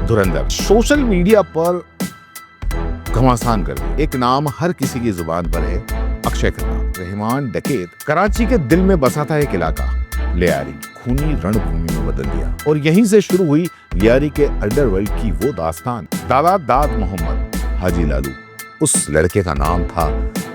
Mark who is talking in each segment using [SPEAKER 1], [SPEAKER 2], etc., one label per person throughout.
[SPEAKER 1] धुरंधर social media पर घमासान कर दी। एक नाम हर किसी की जुबान पर है, अक्षय खन्ना। रहमान डकैत कराची के दिल में बसा था एक इलाका, लियारी खूनी रणभूमि में बदल दिया। और यहीं से शुरू हुई लियारी के अंडरवर्ल्ड की वो दास्तान। दादा दाद मोहम्मद हाजी लालू, उस लड़के का नाम था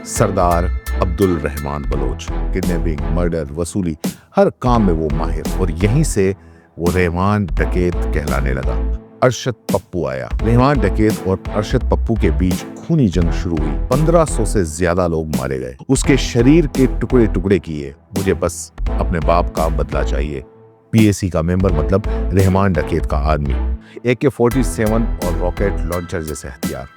[SPEAKER 1] सरदार अब्दुल रहमान बलोच। किडनैपिंग, मर्डर, वसूली, हर काम में वो माहिर। और यहीं से वो रहमान डकैत कहलाने लगा। अरशद पप्पू आया। रहमान डकैत और अरशद पप्पू के बीच खूनी जंग शुरू हुई। 1500 से ज्यादा लोग मारे गए, उसके शरीर के टुकड़े टुकड़े किए। मुझे बस अपने बाप का बदला चाहिए। पीएसी का मेंबर मतलब रहमान डकैत का आदमी। AK-47 और रॉकेट लॉन्चर जैसे हथियार।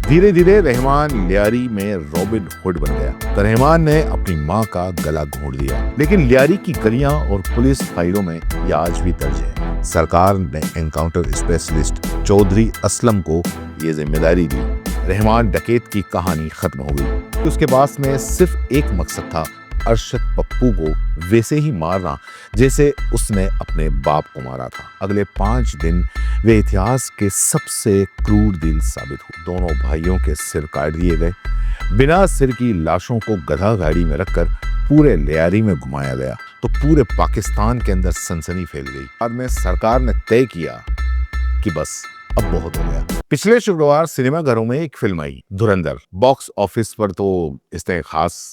[SPEAKER 1] धीरे धीरे रहमान लियारी में रॉबिन हुड बन गया। तो रहमान ने अपनी माँ का गला घोंट दिया। लेकिन लियारी की गलियां और पुलिस फाइलों में यह आज भी दर्ज है। सरकार ने एनकाउंटर स्पेशलिस्ट चौधरी असलम को ये जिम्मेदारी दी। रहमान डकैत की कहानी खत्म हो गई। उसके पास में सिर्फ एक मकसद था, अरशद पप्पू को वैसे ही मारना जैसे उसने अपने बाप को मारा था। अगले 5 दिन वे इतिहास के सबसे क्रूर दिल साबित हुए। दोनों भाइयों के सिर काट दिए गए। बिना सिर की लाशों को गधा गाड़ी में रखकर पूरे लियारी में घुमाया गया। तो पूरे पाकिस्तान के अंदर सनसनी फैल गई। बाद में सरकार ने तय किया कि बस अब बहुत हो गया। पिछले शुक्रवार सिनेमाघरों में एक फिल्म आई, धुरंधर। बॉक्स ऑफिस पर तो इसने खास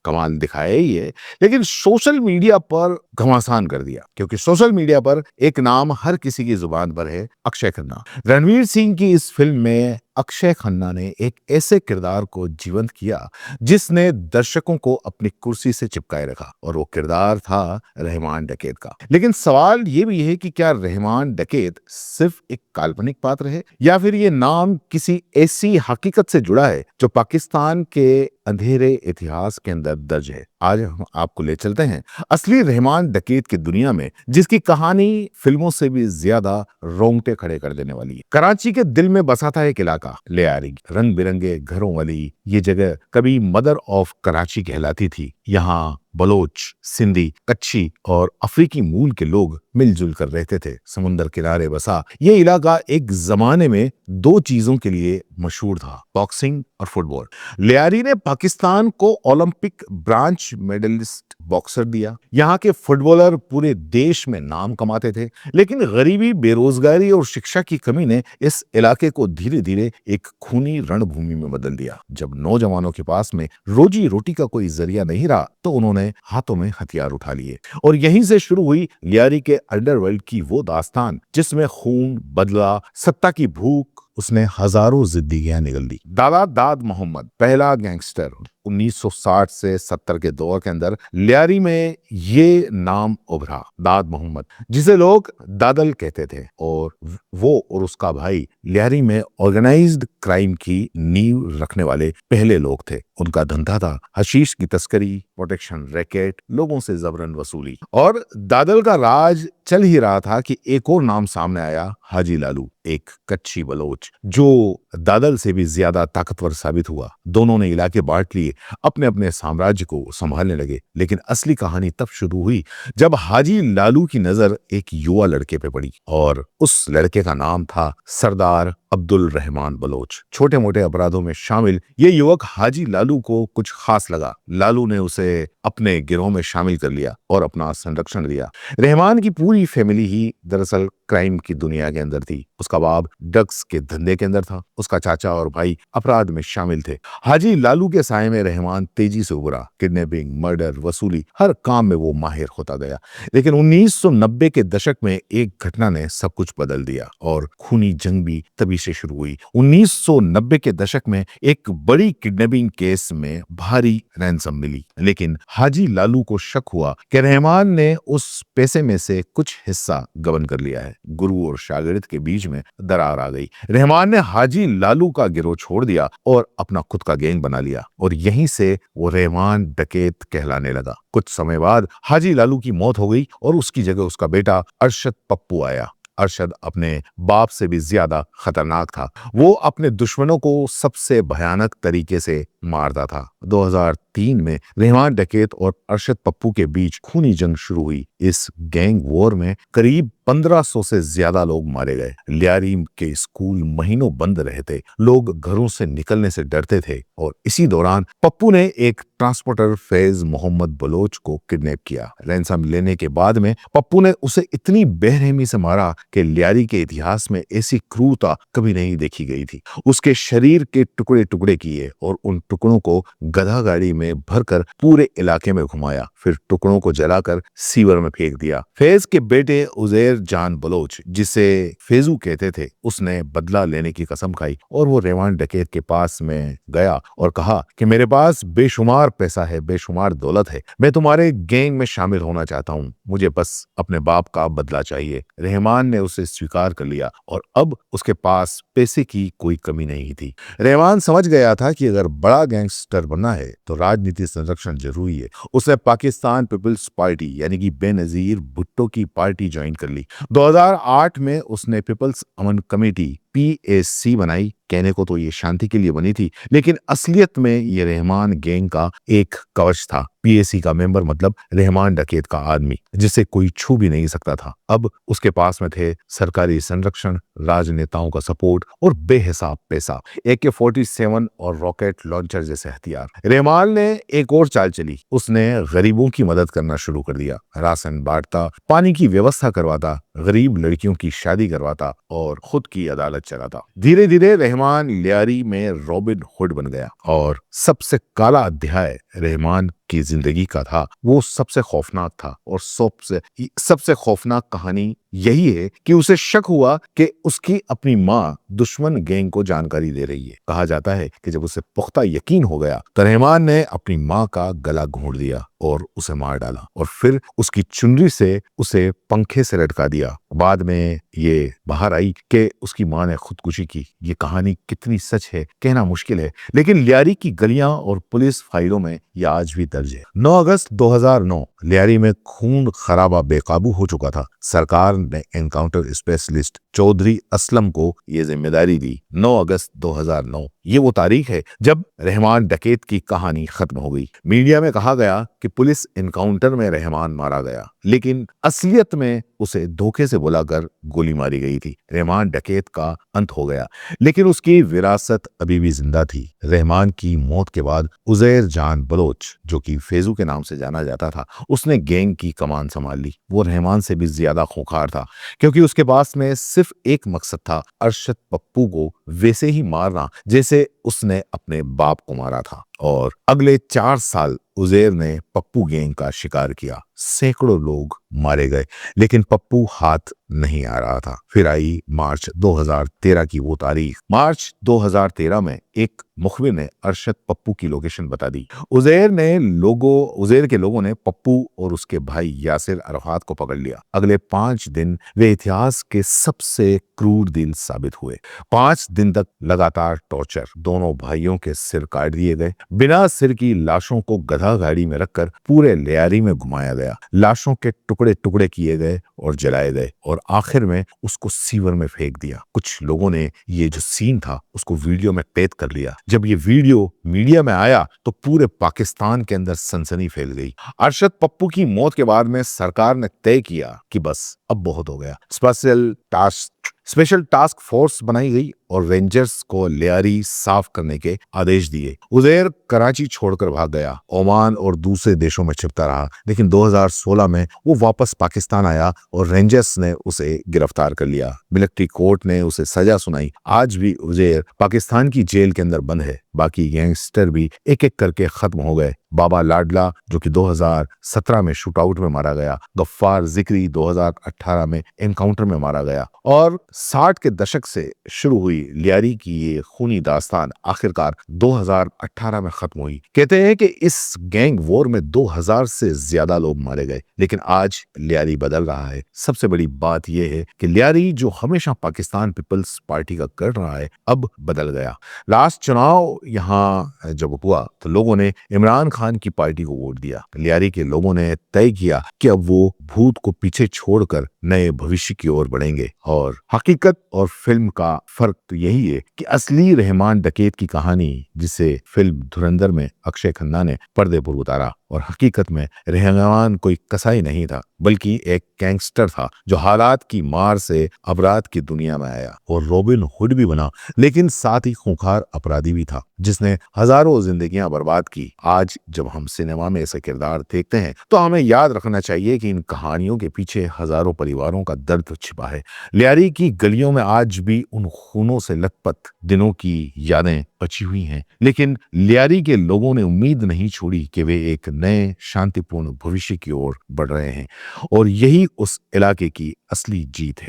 [SPEAKER 1] कमाल दिखाया ही है, लेकिन सोशल मीडिया पर घमासान कर दिया। क्योंकि सोशल मीडिया पर एक नाम हर किसी की जुबान पर है, अक्षय खन्ना। रणवीर सिंह की इस फिल्म में अक्षय खन्ना ने एक ऐसे किरदार को जीवंत किया जिसने दर्शकों को अपनी कुर्सी से चिपकाए रखा। और वो किरदार था रहमान डकैत का। लेकिन सवाल ये भी है कि क्या रहमान डकैत सिर्फ एक काल्पनिक पात्र है, या फिर ये नाम किसी ऐसी हकीकत से जुड़ा है जो पाकिस्तान के अंधेरे इतिहास के अंदर दर्ज है। आज हम आपको ले चलते हैं असली रहमान डकैत की दुनिया में, जिसकी कहानी फिल्मों से भी ज्यादा रोंगटे खड़े कर देने वाली है। कराची के दिल में बसा था एक इलाका, लियारी। रंग बिरंगे घरों वाली ये जगह कभी मदर ऑफ कराची कहलाती थी। यहाँ बलोच, सिंधी, कच्छी और अफ्रीकी मूल के लोग मिलजुल कर रहते थे। समुंदर किनारे बसा ये इलाका एक जमाने में 2 चीजों के लिए मशहूर था, बॉक्सिंग और फुटबॉल। लियारी ने पाकिस्तान को ओलंपिक ब्रांच मेडलिस्ट बॉक्सर दिया। यहाँ के फुटबॉलर पूरे देश में नाम कमाते थे। लेकिन गरीबी, बेरोजगारी और शिक्षा की कमी ने इस इलाके को धीरे धीरे एक खूनी रणभूमि में बदल दिया। जब नौजवानों के पास में रोजी रोटी का कोई जरिया नहीं रहा तो उन्होंने हाथों में हथियार उठा लिए। और यहीं से शुरू हुई लियारी के अंडरवर्ल्ड की वो दास्तान जिसमें खून, बदला, सत्ता की भूख, उसने हजारों जिंदगियां निगल दी। दादा दाद मोहम्मद पहला गैंगस्टर। 1960 से 70 के दौर के अंदर लियारी में ये नाम उभरा, दाद मोहम्मद, जिसे लोग दादल कहते थे। और वो और उसका भाई लियारी में ऑर्गेनाइज्ड क्राइम की नींव रखने वाले पहले लोग थे। उनका धंधा था हशीश की तस्करी, प्रोटेक्शन रैकेट, लोगों से जबरन वसूली। और दादल का राज चल ही रहा था कि एक और नाम सामने आया, हाजी लालू, एक कच्ची बलोच जो दादल से भी ज्यादा ताकतवर साबित हुआ। दोनों ने इलाके बांट लिए, अपने अपने साम्राज्य को संभालने लगे। लेकिन असली कहानी तब शुरू हुई जब हाजी लालू की नजर एक युवा लड़के पे पड़ी। और उस लड़के का नाम था सरदार अब्दुल रहमान बलोच। छोटे मोटे अपराधों में शामिल ये युवक हाजी लालू को कुछ खास लगा। लालू ने उसे अपने गिरोह में शामिल कर लिया और अपना संरक्षण दिया। रहमान की पूरी फैमिली ही दरअसल क्राइम की दुनिया के अंदर थी। उसका बाप ड्रग्स के धंधे के अंदर था, उसका चाचा और भाई अपराध में शामिल थे। हाजी लालू के साये में रहमान तेजी से उभरा। किडनैपिंग, मर्डर, वसूली, हर काम में वो माहिर होता गया। लेकिन 1990 के दशक में एक घटना ने सब कुछ बदल दिया और खूनी जंग भी तभी से शुरू हुई। 1990 के दशक में एक बड़ी किडनैपिंग केस में भारी रैंसम मिली। लेकिन हाजी लालू को शक हुआ कि रहमान ने उस पैसे में से कुछ हिस्सा गबन कर लिया है। गुरु और शागिर्द के बीच में दरार आ गई। रहमान ने हाजी लालू का गिरोह छोड़ दिया और अपना खुद का गैंग बना लिया। और यहीं से वो रहमान डकैत कहलाने लगा। कुछ समय बाद हाजी लालू की मौत हो गई और उसकी जगह उसका बेटा अरशद पप्पू आया। अरशद अपने बाप से भी ज्यादा खतरनाक था। वो अपने दुश्मनों को सबसे भयानक तरीके से मारता था। 2003 में रहमान डकैत और अरशद पप्पू के बीच खूनी जंग शुरू हुई। इस गैंग वॉर में करीब 1500 से ज्यादा लोग मारे गए। लियारी के स्कूल महीनों बंद रहे थे, लोग घरों से निकलने से डरते थे और इसी दौरान पप्पू ने एक ट्रांसपोर्टर फैज मोहम्मद बलोच को किडनैप किया। रैंसम लेने के बाद में पप्पू ने उसे इतनी बेरहमी से मारा कि लियारी के इतिहास में ऐसी क्रूरता कभी नहीं देखी गई थी। उसके शरीर के टुकड़े टुकड़े किए और उन टुकड़ों को गधा गाड़ी में भरकर पूरे इलाके में घुमाया, फिर टुकड़ों को जलाकर सीवर में फेंक दिया। फैज के बेटे उजैर जान बलोच, जिसे फेजू कहते थे, उसने बदला लेने की कसम खाई और वो रहमान डकैत के पास में गया और कहा कि मेरे पास बेशुमार पैसा है, बेशुमार दौलत है, मैं तुम्हारे गैंग में शामिल होना चाहता हूँ, मुझे बस अपने बाप का बदला चाहिए। रहमान ने उसे स्वीकार कर लिया और अब उसके पास पैसे की कोई कमी नहीं थी। रहमान समझ गया था कि अगर बड़ा गैंगस्टर बनना है तो राजनीति संरक्षण जरूरी है। उसने पाकिस्तान पीपल्स पार्टी यानी कि बेनजीर भुट्टो की पार्टी ज्वाइन कर ली। 2008 में उसने पीपल्स अमन कमेटी PAC बनाई। कहने को तो ये शांति के लिए बनी थी, लेकिन असलियत में ये रहमान गैंग का एक कवच था। PAC का मेंबर मतलब रहमान डकैत का आदमी, जिसे कोई छू भी नहीं सकता था। अब उसके पास में थे सरकारी संरक्षण, राजनेताओं का सपोर्ट और बेहिसाब पैसा, AK-47 और रॉकेट लॉन्चर जैसे हथियार। रहमान ने एक और चाल चली, उसने गरीबों की मदद करना शुरू कर दिया। राशन बांटता, पानी की व्यवस्था करवाता, गरीब लड़कियों की शादी करवाता और खुद की अदालत चलाता। धीरे धीरे रहमान लियारी में रॉबिन हुड बन गया और सबसे काला अध्याय रहमान की जिंदगी का था, वो सबसे खौफनाक था। और सबसे खौफनाक कहानी यही है कि उसे शक हुआ कि उसकी अपनी माँ दुश्मन गैंग को जानकारी दे रही है। कहा जाता है कि जब उसे पुख्ता यकीन हो गया तो रहमान ने अपनी माँ का गला घोंट दिया और उसे मार डाला और फिर उसकी चुनरी से उसे पंखे से लटका दिया। बाद में ये बाहर आई कि उसकी माँ ने खुदकुशी की। ये कहानी कितनी सच है कहना मुश्किल है, लेकिन लियारी की गलियां और पुलिस फाइलों में ये आज भी दर्ज है। 9 अगस्त 2009 लियारी में खून खराबा बेकाबू हो चुका था। सरकार ने एनकाउंटर स्पेशलिस्ट चौधरी असलम को यह जिम्मेदारी दी। 9 अगस्त 2009 ये वो तारीख है जब रहमान डकैत की कहानी खत्म हो गई। मीडिया में कहा गया कि पुलिस एनकाउंटर में रहमान मारा गया, लेकिन असलियत में उसे धोखे से बुलाकर गोली मारी गई थी। रहमान डकैत का अंत हो गया, लेकिन उसकी विरासत अभी भी जिंदा थी। रहमान की मौत के बाद उजैर जान बलोच, जो कि फेजू के नाम से जाना जाता था, उसने गैंग की कमान संभाल ली। वो रहमान से भी ज्यादा खूंखार था, क्योंकि उसके पास में सिर्फ एक मकसद था, अरशद पप्पू को वैसे ही मारना जैसे उसने अपने बाप को मारा था। और अगले 4 साल उजैर ने पप्पू गैंग का शिकार किया। सैकड़ों लोग मारे गए, लेकिन पप्पू हाथ नहीं आ रहा था। फिर आई मार्च 2013 की वो तारीख। मार्च 2013 में एक मुखबिर ने अरशद पप्पू की लोकेशन बता दी। उजैर के लोगों ने पप्पू और उसके भाई यासिर अरफात को पकड़ लिया। अगले 5 दिन वे इतिहास के सबसे क्रूर दिन साबित हुए। 5 दिन तक लगातार टॉर्चर। दोनों भाइयों के सिर काट दिए गए। बिना सिर की लाशों को गधा गाड़ी में रखकर पूरे लियारी में घुमाया गया। लाशों के टुकड़े टुकड़े किए गए और जलाए गए और आखिर में उसको सीवर में फेंक दिया। कुछ लोगों ने ये जो सीन था उसको वीडियो में कैद कर लिया। जब ये वीडियो मीडिया में आया तो पूरे पाकिस्तान के अंदर सनसनी फैल गई। अरशद पप्पू की मौत के बाद में सरकार ने तय किया कि बस अब बहुत हो गया। स्पेशल टास्क फोर्स बनाई गई और रेंजर्स को लियारी साफ करने के आदेश दिए। उजैर कराची छोड़कर भाग गया, ओमान और दूसरे देशों में छिपता रहा, लेकिन 2016 में वो वापस पाकिस्तान आया और रेंजर्स ने उसे गिरफ्तार कर लिया। मिलिट्री कोर्ट ने उसे सजा सुनाई। आज भी उजैर पाकिस्तान की जेल के अंदर बंद है। बाकी गैंगस्टर भी एक एक करके खत्म हो गए। बाबा लाडला, जो कि 2017 में शूटआउट में मारा गया, गफ्फार जिक्री 2018 में एनकाउंटर में मारा गया, और 60 के दशक से शुरू हुई लियारी की ये खूनी दास्तान आखिरकार 2018 में खत्म हुई। कहते हैं कि इस गैंग वॉर में 2000 से ज्यादा लोग मारे गए, लेकिन आज लियारी बदल रहा है। सबसे बड़ी बात यह है कि लियारी जो हमेशा पाकिस्तान पीपल्स पार्टी का कर रहा है, अब बदल गया। लास्ट चुनाव यहाँ जब हुआ तो लोगों ने इमरान खान की पार्टी को वोट दिया। लियारी के लोगों ने तय किया कि अब वो भूत को पीछे छोड़कर नए भविष्य की ओर बढ़ेंगे और हकीकत और फिल्म का फर्क तो यही है कि असली रहमान डकैत की कहानी, जिसे फिल्म धुरंधर में अक्षय खन्ना ने पर्दे पर उतारा, और हकीकत में रहमान कोई कसाई नहीं था बल्कि एक गैंगस्टर था जो हालात की मार से अपराध की दुनिया में आया और रॉबिन हुड भी बना, लेकिन साथ ही खूंखार अपराधी भी था जिसने हजारों जिंदगियां बर्बाद की। आज जब हम सिनेमा में ऐसे किरदार देखते हैं तो हमें याद रखना चाहिए कि इन कहानियों के पीछे हजारों परिवारों का दर्द छिपा है। लियारी की गलियों में आज भी उन खूनों से लथपथ दिनों की यादें बची हुई हैं, लेकिन लियारी के लोगों ने उम्मीद नहीं छोड़ी कि वे एक नए शांतिपूर्ण भविष्य की ओर बढ़ रहे हैं, और यही उस इलाके की असली जीत है।